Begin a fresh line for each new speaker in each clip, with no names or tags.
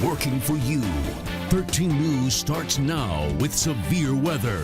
working for you. 13 News starts now with severe weather.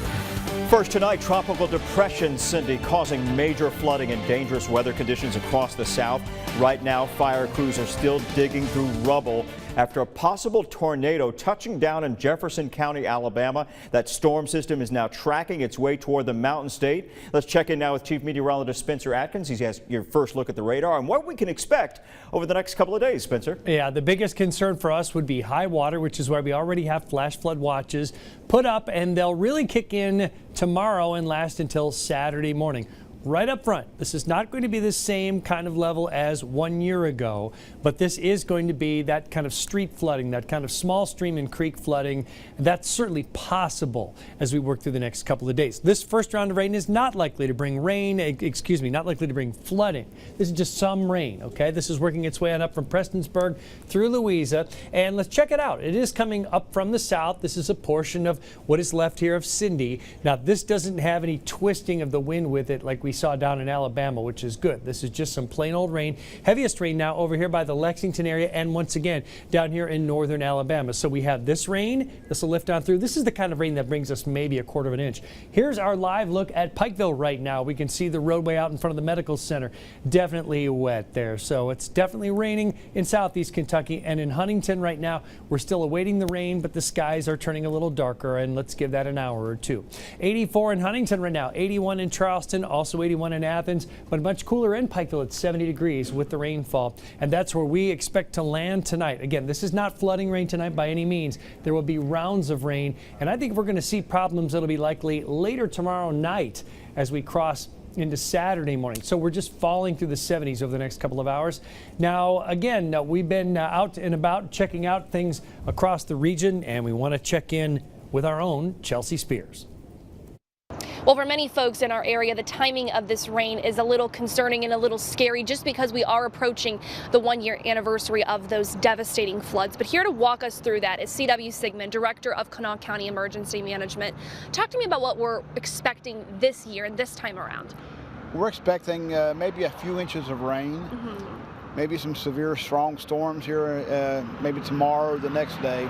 First tonight, tropical depression Cindy causing major flooding and dangerous weather conditions across the south. Right now, fire crews are still digging through rubble after a possible tornado touching down in Jefferson County, Alabama. That storm system is now tracking its way toward the Mountain State. Let's check in now with Chief Meteorologist Spencer Atkins. He has your first look at the radar and what we can expect over the next couple of days. Spencer.
Yeah, the biggest concern for us would be high water, which is why we already have flash flood watches put up, and they'll really kick in tomorrow and last until Saturday morning. Right up front, this is not going to be the same kind of level as 1 year ago, but this is going to be that kind of street flooding, that kind of small stream and creek flooding. That's certainly possible as we work through the next couple of days. This first round of rain is not likely to bring not likely to bring flooding. This is just some rain, okay? This is working its way on up from Prestonsburg through Louisa, and let's check it out. It is coming up from the south. This is a portion of what is left here of Cindy. Now, this doesn't have any twisting of the wind with it like we saw down in Alabama, which is good. This is just some plain old rain. Heaviest rain now over here by the Lexington area and once again down here in northern Alabama. So we have this rain. This will lift on through. This is the kind of rain that brings us maybe 1/4 of an inch. Here's our live look at Pikeville right now. We can see the roadway out in front of the medical center. Definitely wet there. So it's definitely raining in southeast Kentucky, and in Huntington right now we're still awaiting the rain, but the skies are turning a little darker, and let's give that an hour or two. 84 in Huntington right now, 81 in Charleston, also 81 in Athens, but much cooler in Pikeville at 70 degrees with the rainfall, and that's where we expect to land tonight. Again, this is not flooding rain tonight by any means. There will be rounds of rain, and I think we're going to see problems that'll be likely later tomorrow night as we cross into Saturday morning. So we're just falling through the 70s over the next couple of hours. Now, again, we've been out and about checking out things across the region, and we want to check in with our own Chelsea Spears.
Well, for many folks in our area, the timing of this rain is a little concerning and a little scary just because we are approaching the 1-year anniversary of those devastating floods. But here to walk us through that is C.W. Sigmund, Director of Kanawha County Emergency Management. Talk to me about what we're expecting this year and this time around.
We're expecting maybe a few inches of rain, maybe some severe strong storms here maybe tomorrow or the next day.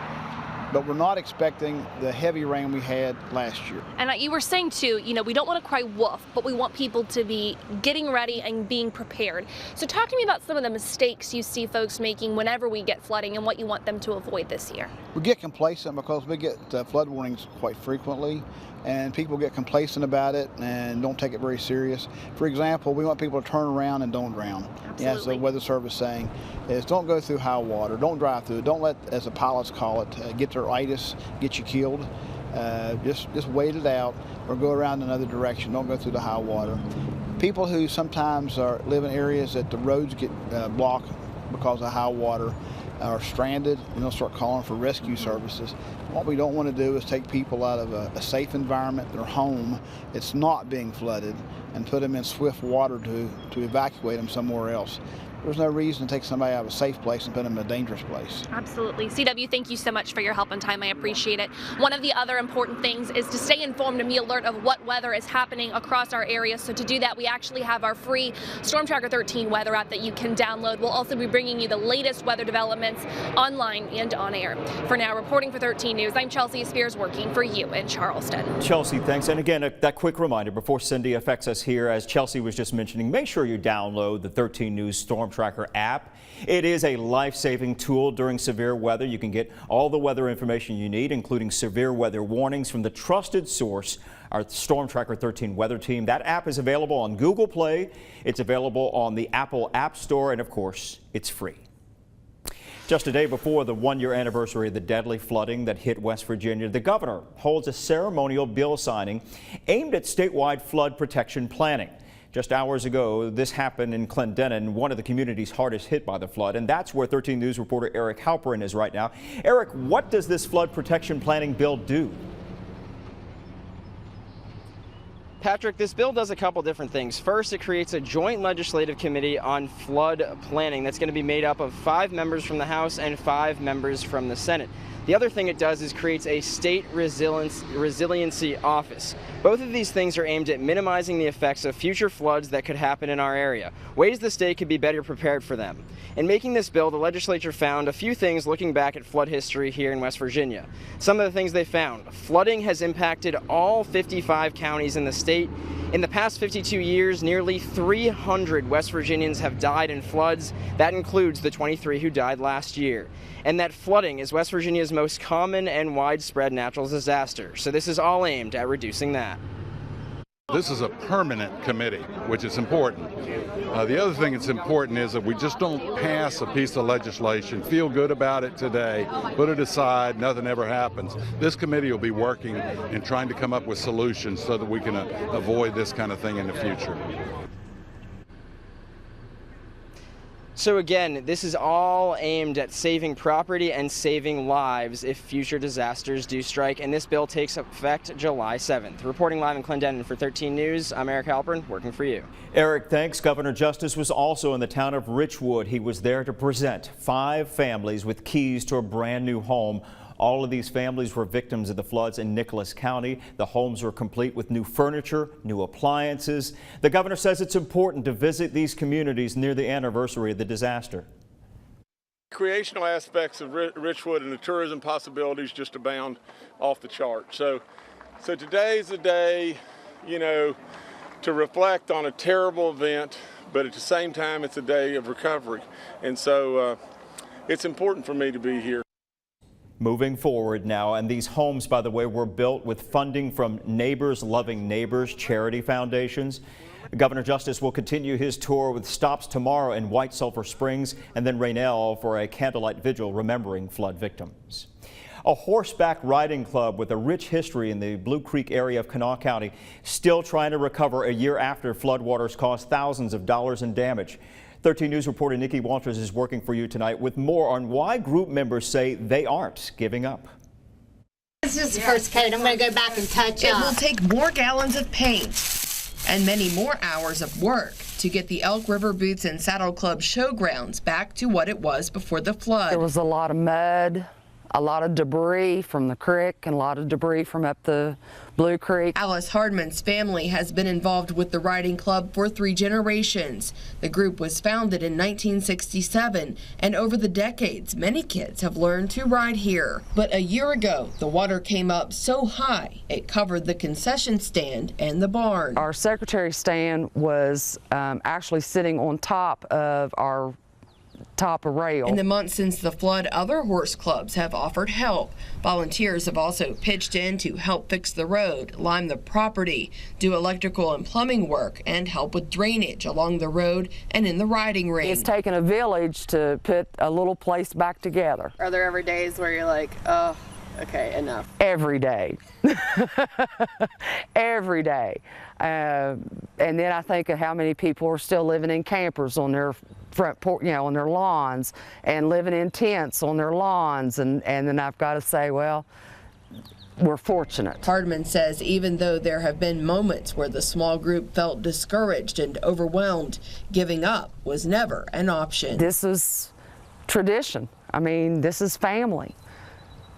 But we're not expecting the heavy rain we had last year. And
you were saying too, we don't want to cry wolf, but we want people to be getting ready and being prepared. So talk to me about some of the mistakes you see folks making whenever we get flooding and what you want them to avoid this year.
We get complacent because we get flood warnings quite frequently, and people get complacent about it and don't take it very serious. For example, we want people to turn around and don't drown.
Absolutely.
As the Weather Service is saying, is don't go through high water, don't drive through it, don't let, as the pilots call it, get their itis, get you killed. Just wait it out or go around another direction. Don't go through the high water. People who sometimes live in areas that the roads get blocked because of high water are stranded, start calling for rescue services. What we don't want to do is take people out of a safe environment, their home, it's not being flooded, and put them in swift water to evacuate them somewhere else. There's no reason to take somebody out of a safe place and put them in a dangerous place.
Absolutely. CW, thank you so much for your help and time. I appreciate it. One of the other important things is to stay informed and be alert of what weather is happening across our area. So to do that, we actually have our free Storm Tracker 13 weather app that you can download. We'll also be bringing you the latest weather developments online and on air. For now, reporting for 13 News, I'm Chelsea Spears, working for you in Charleston.
Chelsea, thanks. And again, that quick reminder before Cindy affects us here, as Chelsea was just mentioning, make sure you download the 13 News Storm Tracker app. It is a life-saving tool during severe weather. You can get all the weather information you need, including severe weather warnings from the trusted source, our Storm Tracker 13 weather team. That app is available on Google Play. It's available on the Apple App Store, and of course, it's free. Just a day before the 1-year anniversary of the deadly flooding that hit West Virginia, the governor holds a ceremonial bill signing aimed at statewide flood protection planning. Just hours ago, this happened in Clendenin, one of the communities hardest hit by the flood, and that's where 13 News reporter Eric Halperin is right now. Eric, what does this flood protection planning bill do?
Patrick, this bill does a couple different things. First, it creates a joint legislative committee on flood planning that's going to be made up of 5 members from the House and 5 members from the Senate. The other thing it does is creates a state resiliency office. Both of these things are aimed at minimizing the effects of future floods that could happen in our area, ways the state could be better prepared for them. In making this bill, the legislature found a few things looking back at flood history here in West Virginia. Some of the things they found: flooding has impacted all 55 counties in the state. In the past 52 years, nearly 300 West Virginians have died in floods. That includes the 23 who died last year. And that flooding is West Virginia's most common and widespread natural disaster. So this is all aimed at reducing that.
This is a permanent committee, which is important. The other thing that's important is that we just don't pass a piece of legislation, feel good about it today, put it aside, nothing ever happens. This committee will be working and trying to come up with solutions so that we can avoid this kind of thing in the future.
So again, this is all aimed at saving property and saving lives if future disasters do strike, and this bill takes effect July 7th. Reporting live in Clendenin for 13 News, I'm Eric Halpern, working for you.
Eric, thanks. Governor Justice was also in the town of Richwood. He was there to present 5 families with keys to a brand new home. All of these families were victims of the floods in Nicholas County. The homes were complete with new furniture, new appliances. The governor says it's important to visit these communities near the anniversary of the disaster.
Recreational aspects of Richwood and the tourism possibilities just abound off the chart. So today's the day, you know, to reflect on a terrible event, but at the same time, it's a day of recovery. And so it's important for me to be here.
Moving forward now, and these homes, by the way, were built with funding from Neighbors Loving Neighbors charity foundations. Governor Justice will continue his tour with stops tomorrow in White Sulphur Springs and then Raynell for a candlelight vigil remembering flood victims. A horseback riding club with a rich history in the Blue Creek area of Kanawha County still trying to recover a year after floodwaters caused thousands of dollars in damage. 13 News reporter Nikki Walters is working for you tonight with more on why group members say they aren't giving up.
This is the first coat. I'm going to go back and touch up.
It will take more gallons of paint and many more hours of work to get the Elk River Boots and Saddle Club showgrounds back to what it was before the flood.
There was a lot of mud, a lot of debris from the creek, and a lot of debris from up the Blue Creek.
Alice Hardman's family has been involved with the riding club for 3 generations. The group was founded in 1967, and over the decades, many kids have learned to ride here. But a year ago, the water came up so high, it covered the concession stand and the barn.
Our secretary stand was actually sitting on top of our rail.
In the months since the flood, other horse clubs have offered help. Volunteers have also pitched in to help fix the road, lime the property, do electrical and plumbing work, and help with drainage along the road and in the riding ring.
It's taken a village to put a little place back together.
Are there ever days where you're like, oh, okay, enough?
Every day. Every day. And then I think of how many people are still living in campers on their front porch, you know, on their lawns, and living in tents on their lawns, and then I've got to say, well, we're fortunate.
Hardman says even though there have been moments where the small group felt discouraged and overwhelmed, giving up was never an option.
This is tradition. I mean, this is family.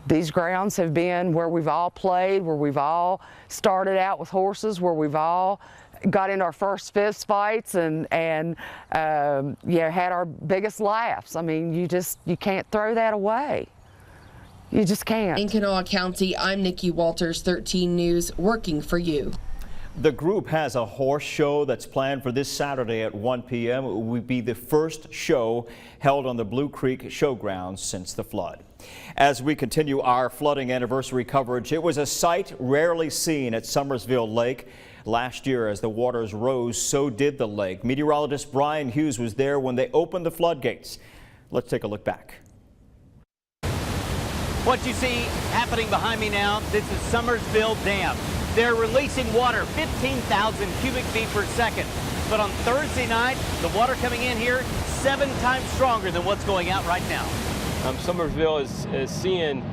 These grounds have been where we've all played, where we've all started out with horses, where we've all got into our first fist fights and yeah, had our biggest laughs. I mean, you can't throw that away. You just can't.
In Kanawha County, I'm Nikki Walters, 13 News, working for you.
The group has a horse show that's planned for this Saturday at 1 p.m. It will be the first show held on the Blue Creek Showgrounds since the flood. As we continue our flooding anniversary coverage, it was a sight rarely seen at Summersville Lake. Last year, as the waters rose, so did the lake. Meteorologist Brian Hughes was there when they opened the floodgates. Let's take a look back.
What you see happening behind me now, this is Summersville Dam. They're releasing water, 15,000 cubic feet per second. But on Thursday night, the water coming in here 7 times stronger than what's going out right now.
Summersville is seeing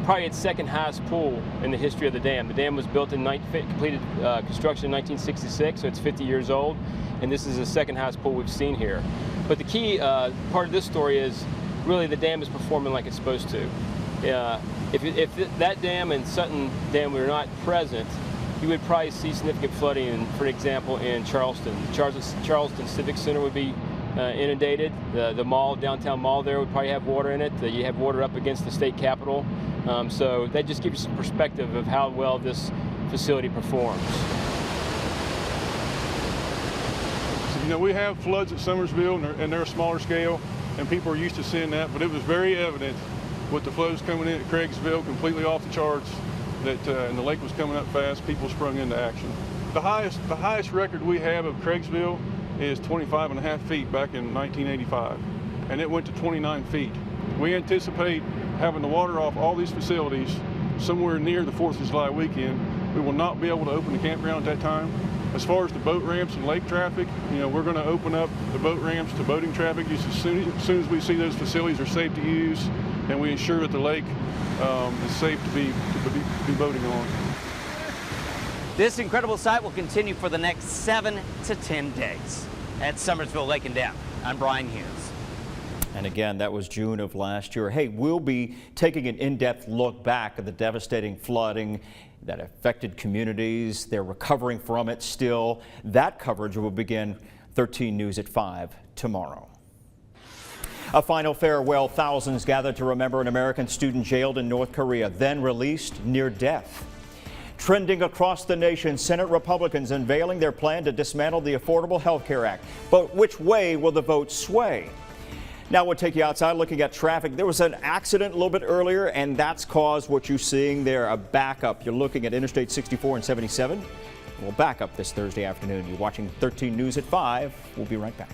probably its second highest pool in the history of the dam. The dam was built in completed construction in 1966, so it's 50 years old, and this is the second highest pool we've seen here. But the key part of this story is really the dam is performing like it's supposed to. If that dam and Sutton Dam were not present, you would probably see significant flooding, for example, in Charleston. Charleston Civic Center would be inundated. The mall, downtown mall there, would probably have water in it. You have water up against the state capitol. So that just gives you some perspective of how well this facility performs.
You know, we have floods at Summersville, and they're a smaller scale, and people are used to seeing that, but it was very evident with the flows coming in at Craigsville, completely off the charts, that and the lake was coming up fast, people sprung into action. The highest record we have of Craigsville is 25.5 feet back in 1985, and it went to 29 feet. We anticipate having the water off all these facilities somewhere near the 4th of July weekend. We will not be able to open the campground at that time. As far as the boat ramps and lake traffic, you know, we're going to open up the boat ramps to boating traffic just as soon as we see those facilities are safe to use, and we ensure that the lake is safe to be boating on.
This incredible sight will continue for the next 7 to 10 days. At Summersville Lake and Dam, I'm Brian Hughes.
And again, that was June of last year. Hey, we'll be taking an in-depth look back at the devastating flooding that affected communities. They're recovering from it still. That coverage will begin 13 News at 5 tomorrow. A final farewell. Thousands gathered to remember an American student jailed in North Korea, then released near death. Trending across the nation, Senate Republicans unveiling their plan to dismantle the Affordable Health Care Act. But which way will the vote sway? Now we'll take you outside looking at traffic. There was an accident a little bit earlier, and that's caused what you're seeing there, a backup. You're looking at Interstate 64 and 77. We'll back up this Thursday afternoon. You're watching 13 News at 5. We'll be right back.